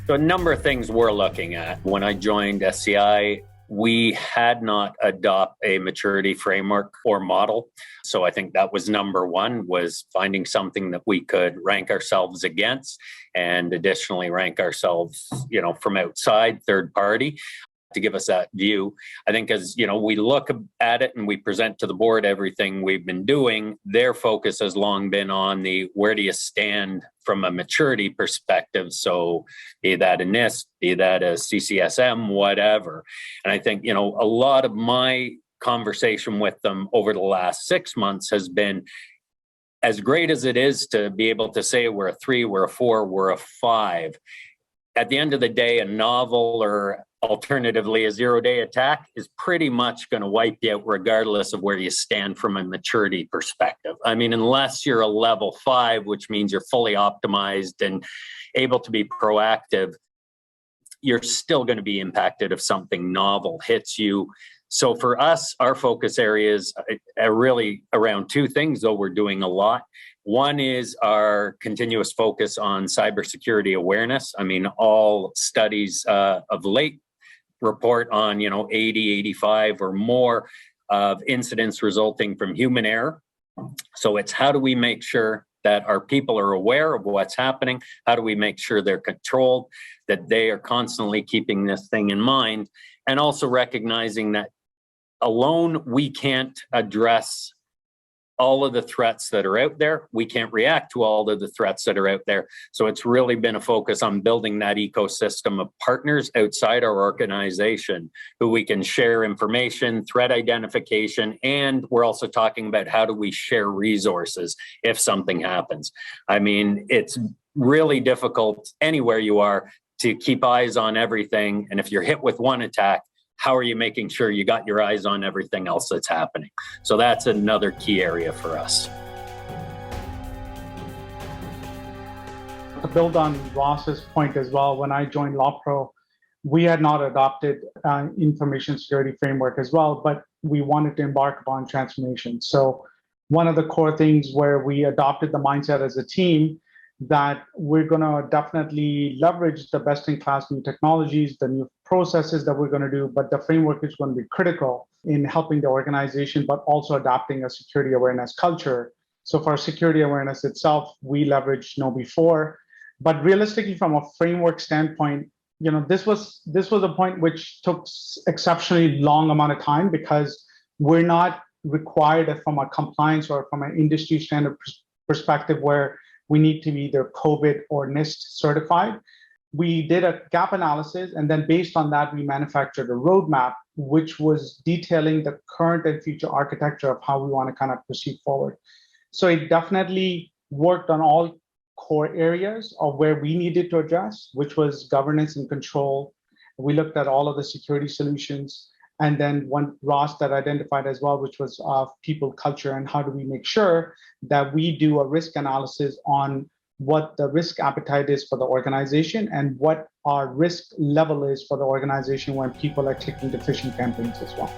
So a number of things we're looking at. When I joined SCI, we had not adopted a maturity framework or model. So I think that was number one, was finding something that we could rank ourselves against, and additionally rank ourselves, from outside, third party, to give us that view. I think as we look at it and we present to the board everything we've been doing, their focus has long been on the where do you stand from a maturity perspective. So be that a NIST, be that a CCSM, whatever. And I think, a lot of my conversation with them over the last 6 months has been, as great as it is to be able to say we're a 3, we're a 4, we're a 5. At the end of the day, a novel or alternatively a zero-day attack is pretty much going to wipe you out regardless of where you stand from a maturity perspective. I mean, unless you're a level 5, which means you're fully optimized and able to be proactive, you're still going to be impacted if something novel hits you. So for us, our focus areas are really around 2 things, though we're doing a lot. One is our continuous focus on cybersecurity awareness. I mean, all studies of late report on, 80, 85 or more of incidents resulting from human error. So it's how do we make sure that our people are aware of what's happening? How do we make sure they're controlled, that they are constantly keeping this thing in mind, and also recognizing that alone we can't address all of the threats that are out there. We can't react to all of the threats that are out there. So it's really been a focus on building that ecosystem of partners outside our organization who we can share information, threat identification, and we're also talking about how do we share resources if something happens. I mean, it's really difficult anywhere you are to keep eyes on everything. And if you're hit with one attack, how are you making sure you got your eyes on everything else that's happening? So that's another key area for us. To build on Ross's point as well, when I joined LawPro, we had not adopted information security framework as well, but we wanted to embark upon transformation. So one of the core things where we adopted the mindset as a team that we're going to definitely leverage the best-in-class new technologies, the new processes that we're going to do, but the framework is going to be critical in helping the organization, but also adopting a security awareness culture. So for security awareness itself, we leverage KnowBe4, but realistically, from a framework standpoint, this was a point which took exceptionally long amount of time because we're not required from a compliance or from an industry standard perspective where we need to be either COVID or NIST certified. We did a gap analysis, and then based on that, we manufactured a roadmap, which was detailing the current and future architecture of how we want to kind of proceed forward. So it definitely worked on all core areas of where we needed to address, which was governance and control. We looked at all of the security solutions. And then one Ross that identified as well, which was people culture, and how do we make sure that we do a risk analysis on what the risk appetite is for the organization and what our risk level is for the organization when people are clicking to phishing campaigns as well.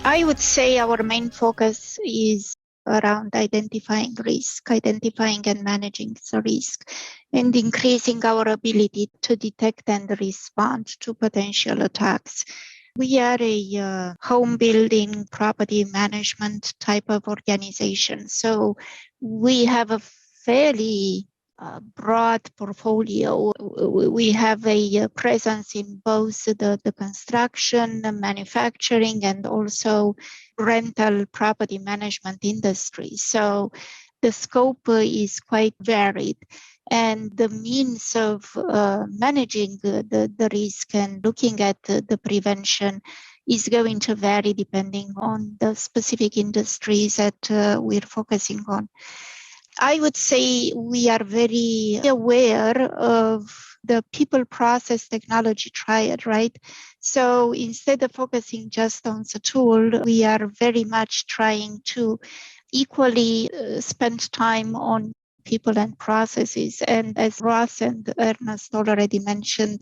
I would say our main focus is around identifying and managing the risk, and increasing our ability to detect and respond to potential attacks. We are a home building property management type of organization, so we have a fairly broad portfolio. We have a presence in both the construction, the manufacturing, and also rental property management industry. So the scope is quite varied, and the means of managing the risk and looking at the prevention is going to vary depending on the specific industries that we're focusing on. I would say we are very aware of the people, process, technology triad, right? So instead of focusing just on the tool, we are very much trying to equally spend time on people and processes. And as Ross and Ernest already mentioned,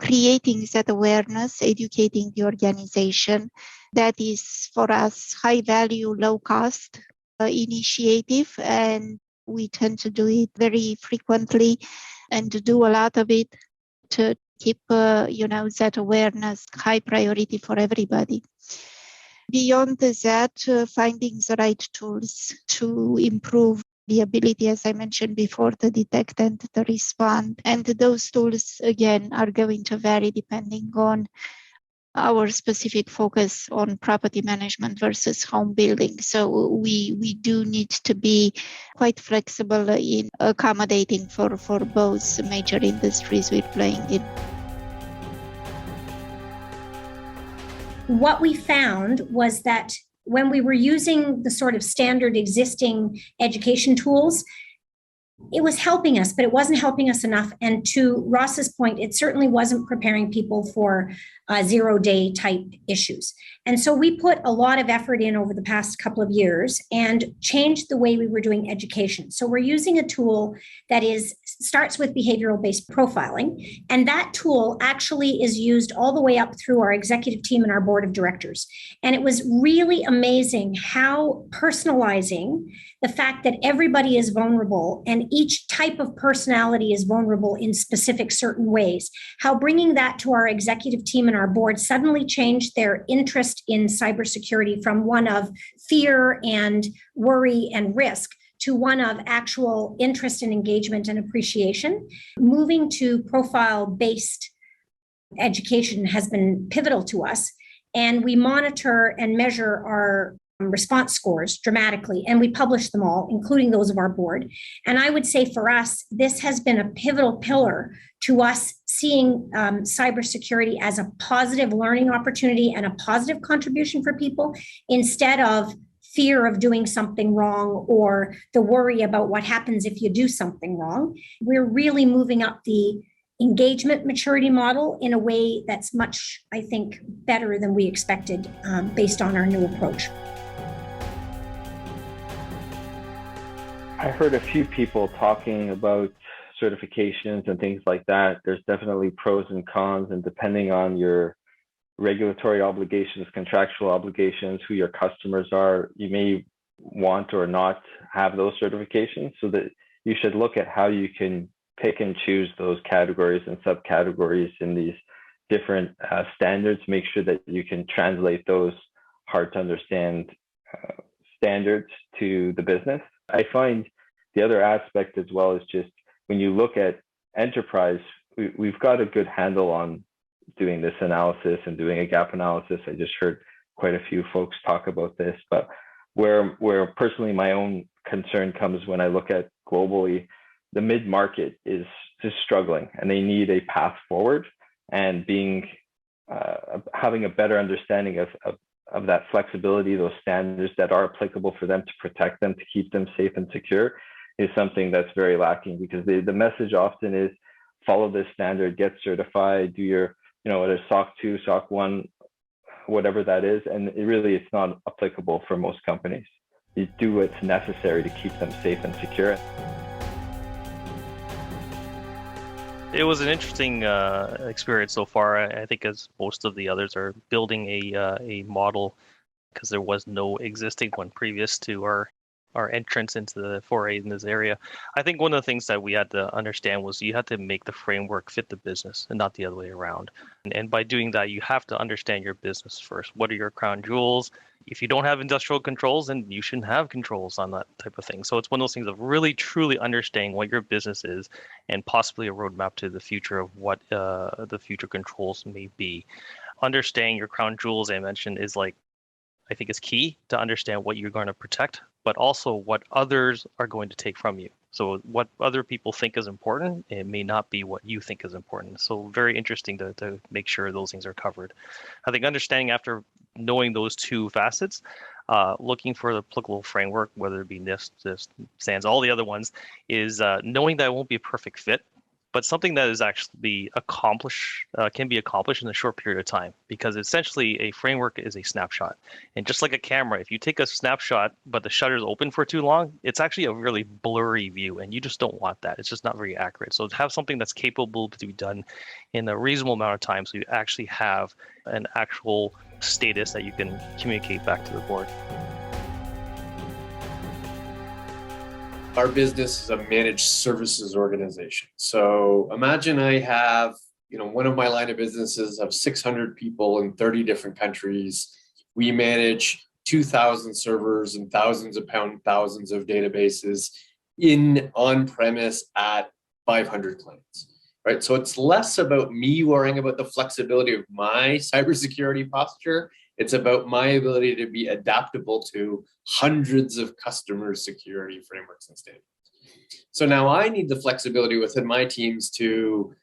creating that awareness, educating the organization, that is for us high value, low cost initiative, and We tend to do it very frequently and to do a lot of it to keep, that awareness high priority for everybody. Beyond that, finding the right tools to improve the ability, as I mentioned before, to detect and to respond. And those tools, again, are going to vary depending on our specific focus on property management versus home building. So we do need to be quite flexible in accommodating for both major industries we're playing in. What we found was that when we were using the sort of standard existing education tools, it was helping us, but it wasn't helping us enough. And to Ross's point, it certainly wasn't preparing people for zero-day type issues. And so we put a lot of effort in over the past couple of years and changed the way we were doing education. So we're using a tool that starts with behavioral-based profiling. And that tool actually is used all the way up through our executive team and our board of directors. And it was really amazing how personalizing the fact that everybody is vulnerable and each type of personality is vulnerable in specific certain ways, how bringing that to our executive team and our board suddenly changed their interest in cybersecurity from one of fear and worry and risk to one of actual interest and engagement and appreciation. Moving to profile-based education has been pivotal to us, and we monitor and measure our response scores dramatically, and we publish them all, including those of our board. And I would say for us, this has been a pivotal pillar to us seeing cybersecurity as a positive learning opportunity and a positive contribution for people instead of fear of doing something wrong or the worry about what happens if you do something wrong. We're really moving up the engagement maturity model in a way that's much, I think, better than we expected based on our new approach. I heard a few people talking about certifications and things like that. There's definitely pros and cons, and depending on your regulatory obligations, contractual obligations, who your customers are, you may want or not have those certifications, so that you should look at how you can pick and choose those categories and subcategories in these different standards. Make sure that you can translate those hard to understand standards to the business. I find the other aspect as well is just when you look at enterprise, we've got a good handle on doing this analysis and doing a gap analysis. I just heard quite a few folks talk about this, but where personally my own concern comes when I look at globally, the mid-market is just struggling and they need a path forward, and having a better understanding of that flexibility, those standards that are applicable for them to protect them, to keep them safe and secure, is something that's very lacking, because the message often is follow this standard, get certified, do your, whether SOC 2, SOC 1, whatever that is. And it's not applicable for most companies. You do what's necessary to keep them safe and secure. It was an interesting experience so far. I think, as most of the others are building a model, because there was no existing one previous to our entrance into the foray in this area. I think one of the things that we had to understand was you had to make the framework fit the business and not the other way around. And by doing that, you have to understand your business first. What are your crown jewels? If you don't have industrial controls, then you shouldn't have controls on that type of thing. So it's one of those things of really, truly understanding what your business is and possibly a roadmap to the future of what the future controls may be. Understanding your crown jewels, I mentioned, I think is key to understand what you're going to protect, but also what others are going to take from you. So what other people think is important, it may not be what you think is important. So very interesting to make sure those things are covered. I think understanding after knowing those two facets, looking for the applicable framework, whether it be NIST, SANS, all the other ones, is knowing that it won't be a perfect fit, but something that is actually can be accomplished in a short period of time, because essentially a framework is a snapshot. And just like a camera, if you take a snapshot, but the shutter is open for too long, it's actually a really blurry view, and you just don't want that. It's just not very accurate. So to have something that's capable to be done in a reasonable amount of time, so you actually have an actual status that you can communicate back to the board. Our business is a managed services organization. So imagine I have, one of my line of businesses of 600 people in 30 different countries. We manage 2,000 servers and thousands of databases in on-premise at 500 clients, right? So it's less about me worrying about the flexibility of my cybersecurity posture. It's about my ability to be adaptable to hundreds of customer security frameworks and standards. So now I need the flexibility within my teams to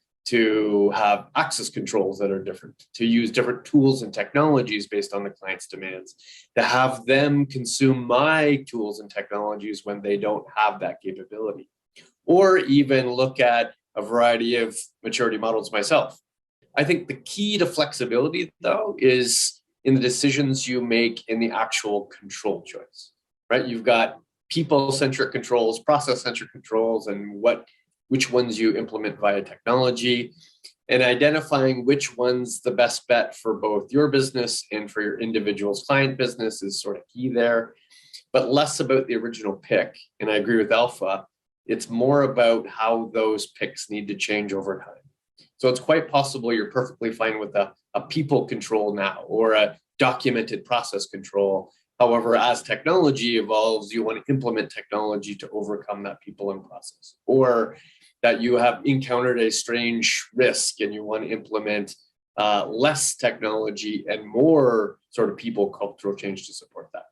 have access controls that are different, to use different tools and technologies based on the client's demands, to have them consume my tools and technologies when they don't have that capability, or even look at a variety of maturity models myself. I think the key to flexibility, though, is in the decisions you make in the actual control choice, right? You've got people-centric controls, process-centric controls, and which ones you implement via technology, and identifying which one's the best bet for both your business and for your individual's client business is sort of key there, but less about the original pick. And I agree with Alpha. It's more about how those picks need to change over time. So it's quite possible you're perfectly fine with a people control now or a documented process control. However, as technology evolves, you want to implement technology to overcome that people and process, or that you have encountered a strange risk and you want to implement less technology and more sort of people cultural change to support that.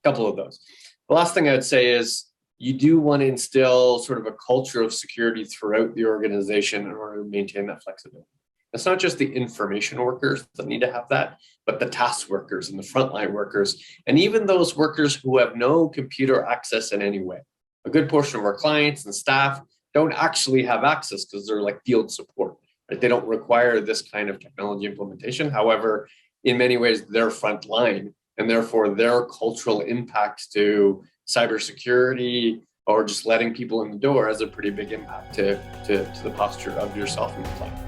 A couple of those. The last thing I'd say is you do want to instill sort of a culture of security throughout the organization in order to maintain that flexibility. It's not just the information workers that need to have that, but the task workers and the frontline workers, and even those workers who have no computer access in any way. A good portion of our clients and staff don't actually have access because they're like field support, right? They don't require this kind of technology implementation. However, in many ways, they're frontline, and therefore their cultural impact to cybersecurity or just letting people in the door has a pretty big impact to the posture of yourself and the client.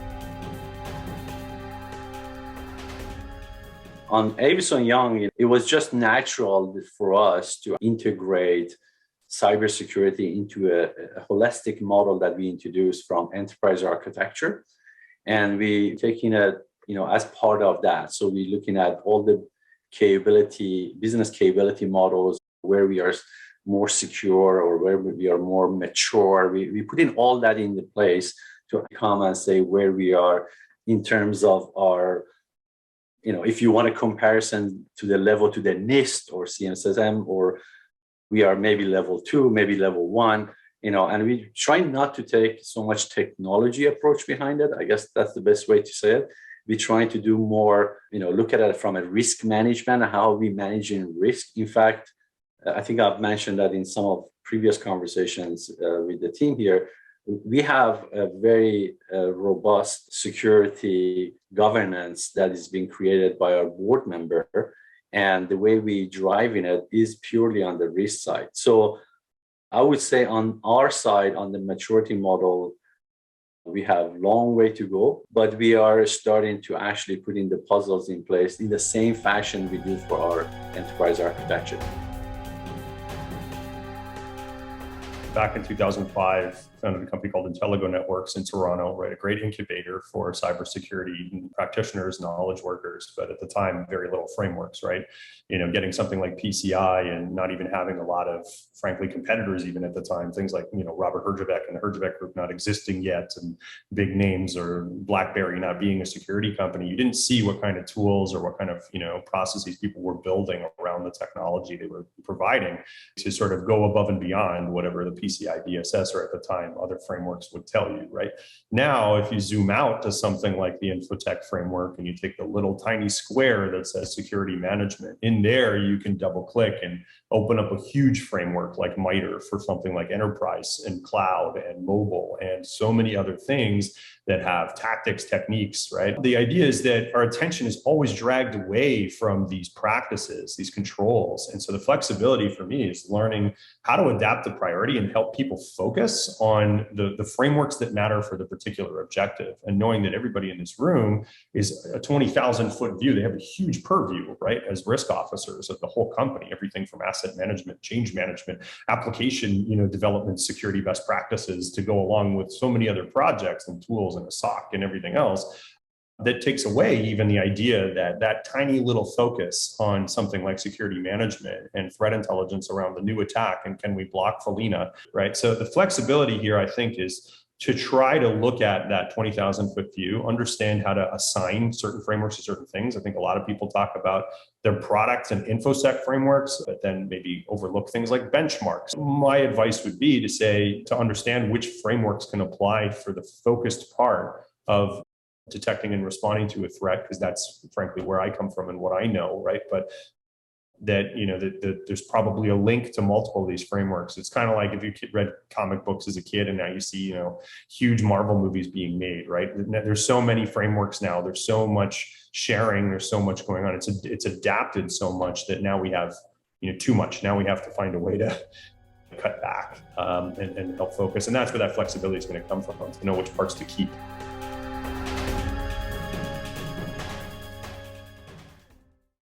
On Avison Young, it was just natural for us to integrate cybersecurity into a holistic model that we introduced from enterprise architecture. And we taking it, as part of that. So we're looking at all the business capability models where we are more secure or where we are more mature. We put in all that into place to come and say where we are in terms of our, if you want a comparison to the level to the NIST or CNSM, or we are maybe level 2, maybe level 1, and we try not to take so much technology approach behind it. I guess that's the best way to say it. We're trying to do more, look at it from a risk management, how we managing risk. In fact, I think I've mentioned that in some of previous conversations with the team here. We have a very robust security governance that is being created by our board member. And the way we driving it is purely on the risk side. So I would say on our side, on the maturity model, we have a long way to go, but we are starting to actually put in the puzzles in place in the same fashion we do for our enterprise architecture. Back in 2005, founded a company called Intelligo Networks in Toronto, right? A great incubator for cybersecurity practitioners, knowledge workers, but at the time, very little frameworks, right? Getting something like PCI and not even having a lot of, frankly, competitors even at the time, things like, Robert Herjavec and the Herjavec Group not existing yet, and big names, or BlackBerry not being a security company. You didn't see what kind of tools or what kind of, processes people were building around the technology they were providing to sort of go above and beyond whatever the PCI DSS or at the time other frameworks would tell you, right? Now, if you zoom out to something like the Infotech framework and you take the little tiny square that says security management, in there you can double click and open up a huge framework like MITRE for something like enterprise and cloud and mobile and so many other things that have tactics, techniques, right? The idea is that our attention is always dragged away from these practices, these controls. And so the flexibility for me is learning how to adapt the priority and help people focus on the frameworks that matter for the particular objective, and knowing that everybody in this room is a 20,000 foot view. They have a huge purview, right, as risk officers of the whole company, everything from asset management, change management, application, development, security best practices to go along with so many other projects and tools and a SOC and everything else. That takes away even the idea that that tiny little focus on something like security management and threat intelligence around the new attack and can we block Felina, right? So the flexibility here, I think, is to try to look at that 20,000 foot view, understand how to assign certain frameworks to certain things. I think a lot of people talk about their products and InfoSec frameworks, but then maybe overlook things like benchmarks. My advice would be to understand which frameworks can apply for the focused part of detecting and responding to a threat, because that's frankly where I come from and what I know, right? But that, there's probably a link to multiple of these frameworks. It's kind of like if you read comic books as a kid and now you see, huge Marvel movies being made, right? There's so many frameworks now. There's so much sharing. There's so much going on. It's adapted so much that now we have, too much. Now we have to find a way to cut back and help focus. And that's where that flexibility is going to come from, to know which parts to keep.